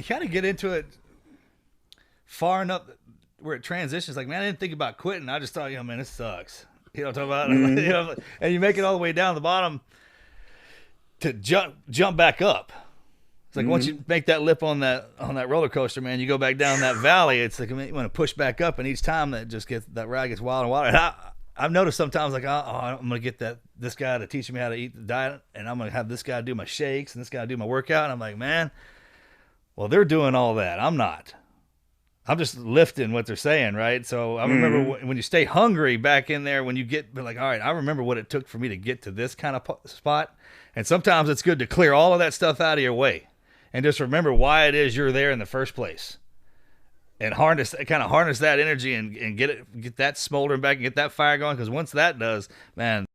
kind of get into it far enough where it transitions. Like, man, I didn't think about quitting. I just thought, man, this sucks. You know what I'm talking about? Mm-hmm. And you make it all the way down the bottom to jump back up. It's like once you make that lip on that roller coaster, man, you go back down that valley. It's like you want to push back up, and each time that ride gets wilder and wilder. And I've noticed sometimes like, I'm gonna get this guy to teach me how to eat the diet, and I'm gonna have this guy do my shakes and this guy do my workout. And I'm like, man, well, they're doing all that. I'm not. I'm just lifting what they're saying, right? So I remember when you stay hungry back in there, when you get like, all right, I remember what it took for me to get to this kind of spot. And sometimes it's good to clear all of that stuff out of your way and just remember why it is you're there in the first place, and harness that energy and get that smoldering back and get that fire going. Because once that does, man,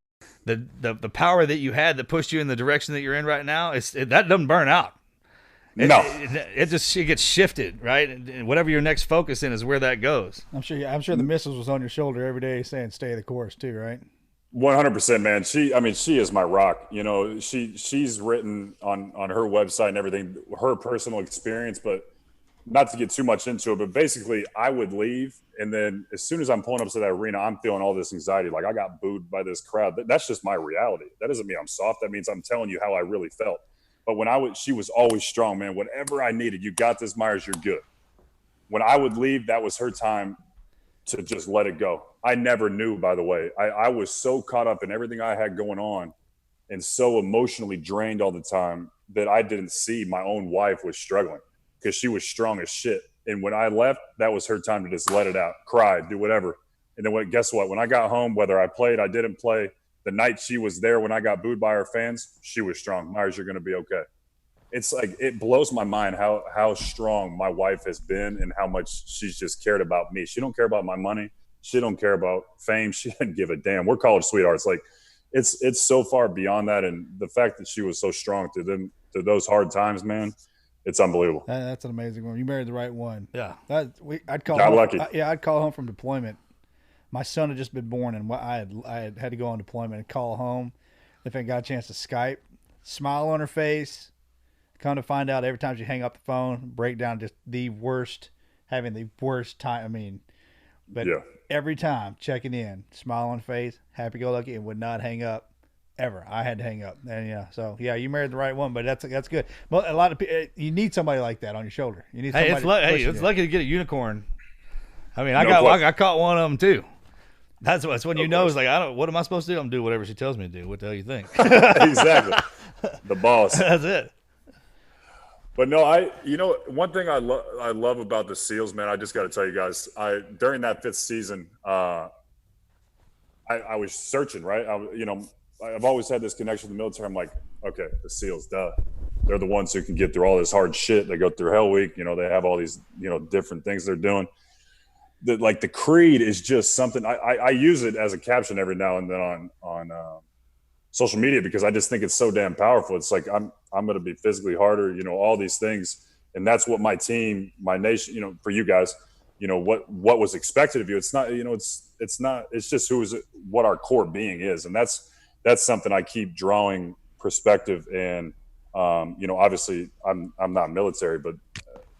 the power that you had that pushed you in the direction that you're in right now, that doesn't burn out. It gets shifted, right? And whatever your next focus in is where that goes. I'm sure the missus was on your shoulder every day saying, "Stay the course," too, right? 100%, man. She is my rock. She's written on her website and everything, her personal experience, but not to get too much into it, but basically I would leave. And then as soon as I'm pulling up to that arena, I'm feeling all this anxiety. Like, I got booed by this crowd. That's just my reality. That doesn't mean I'm soft. That means I'm telling you how I really felt. But she was always strong, man. Whatever I needed, you got this, Meyers, you're good. When I would leave, that was her time to just let it go. I never knew, by the way. I was so caught up in everything I had going on and so emotionally drained all the time that I didn't see my own wife was struggling because she was strong as shit. And when I left, that was her time to just let it out, cry, do whatever. And then guess what? When I got home, whether I played, I didn't play, the night she was there when I got booed by her fans, she was strong. Meyers, you're going to be okay. It's like, it blows my mind how strong my wife has been and how much she's just cared about me. She don't care about my money. She don't care about fame. She didn't give a damn. We're college sweethearts. Like, it's so far beyond that. And the fact that she was so strong through those hard times, man, it's unbelievable. That's an amazing one. You married the right one. Yeah. I'd call Got home, lucky. I'd call home from deployment. My son had just been born, and I had to go on deployment and call home. If I got a chance to Skype, smile on her face. Come to find out, every time she hang up the phone, break down just having the worst time. I mean, but every time checking in, smile on face, happy go lucky, and would not hang up ever. I had to hang up, and so you married the right one. But that's good. Well, a lot of people, you need somebody like that on your shoulder. You need somebody. It's lucky to get a unicorn. I mean, I caught one of them too. That's when you know, it's like, what am I supposed to do? I'm do whatever she tells me to do. What the hell you think? Exactly. The boss. That's it. But no, one thing I love about the SEALs, man, I just got to tell you guys, during that 5th season, I was searching, right? I've always had this connection with the military. I'm like, okay, the SEALs, duh. They're the ones who can get through all this hard shit. They go through Hell Week. They have all these, different things they're doing. The creed is just something I use it as a caption every now and then on social media, because I just think it's so damn powerful. It's like, I'm going to be physically harder, all these things. And that's what my team, my nation, for you guys, what was expected of you. It's not, it's just what our core being is. And that's something I keep drawing perspective. And, obviously I'm not military, but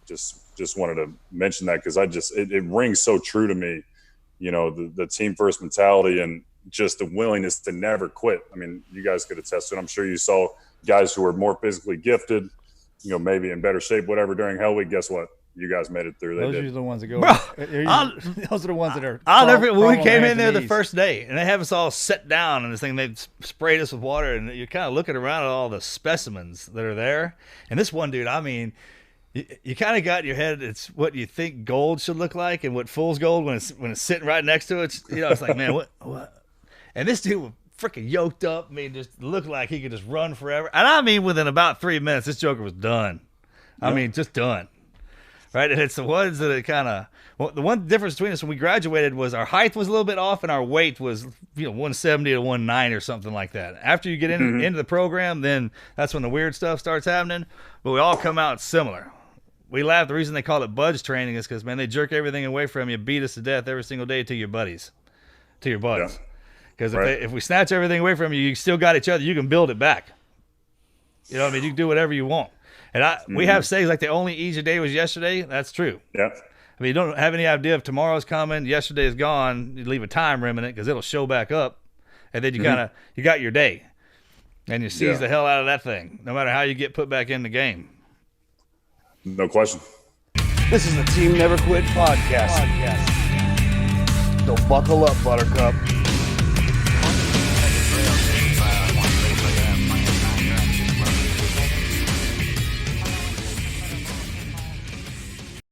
just wanted to mention that, because it rings so true to me, the team first mentality and just the willingness to never quit. I mean, you guys could attest to it. I'm sure you saw guys who were more physically gifted, maybe in better shape, whatever, during Hell Week. Guess what? You guys made it through. Those are the ones that go. Those are the ones that are. We came in there the first day, and they have us all sit down in this thing. They sprayed us with water, and you're kind of looking around at all the specimens that are there. And this one dude, I mean, you kind of got in your head, it's what you think gold should look like, and what fool's gold when it's sitting right next to it. It's like, man, what? And this dude was freaking yoked up. I mean, just looked like he could just run forever. And I mean, within about 3 minutes, this joker was done. I mean, just done. Right? And it's the ones that the one difference between us when we graduated was our height was a little bit off and our weight was, 170 to 190 or something like that. After you get into the program, then that's when the weird stuff starts happening. But we all come out similar. We laugh. The reason they call it budge training is because, man, they jerk everything away from you, beat us to death every single day to your buds. Yeah. Because if we snatch everything away from you, you still got each other. You can build it back. You know what I mean? You can do whatever you want. And we have sayings like the only easy day was yesterday. That's true. Yeah. I mean, you don't have any idea if tomorrow's coming, yesterday is gone. You leave a time remnant because it'll show back up, and then you you got your day, and you seize the hell out of that thing, no matter how you get put back in the game. No question. This is the Team Never Quit podcast. So buckle up, Buttercup.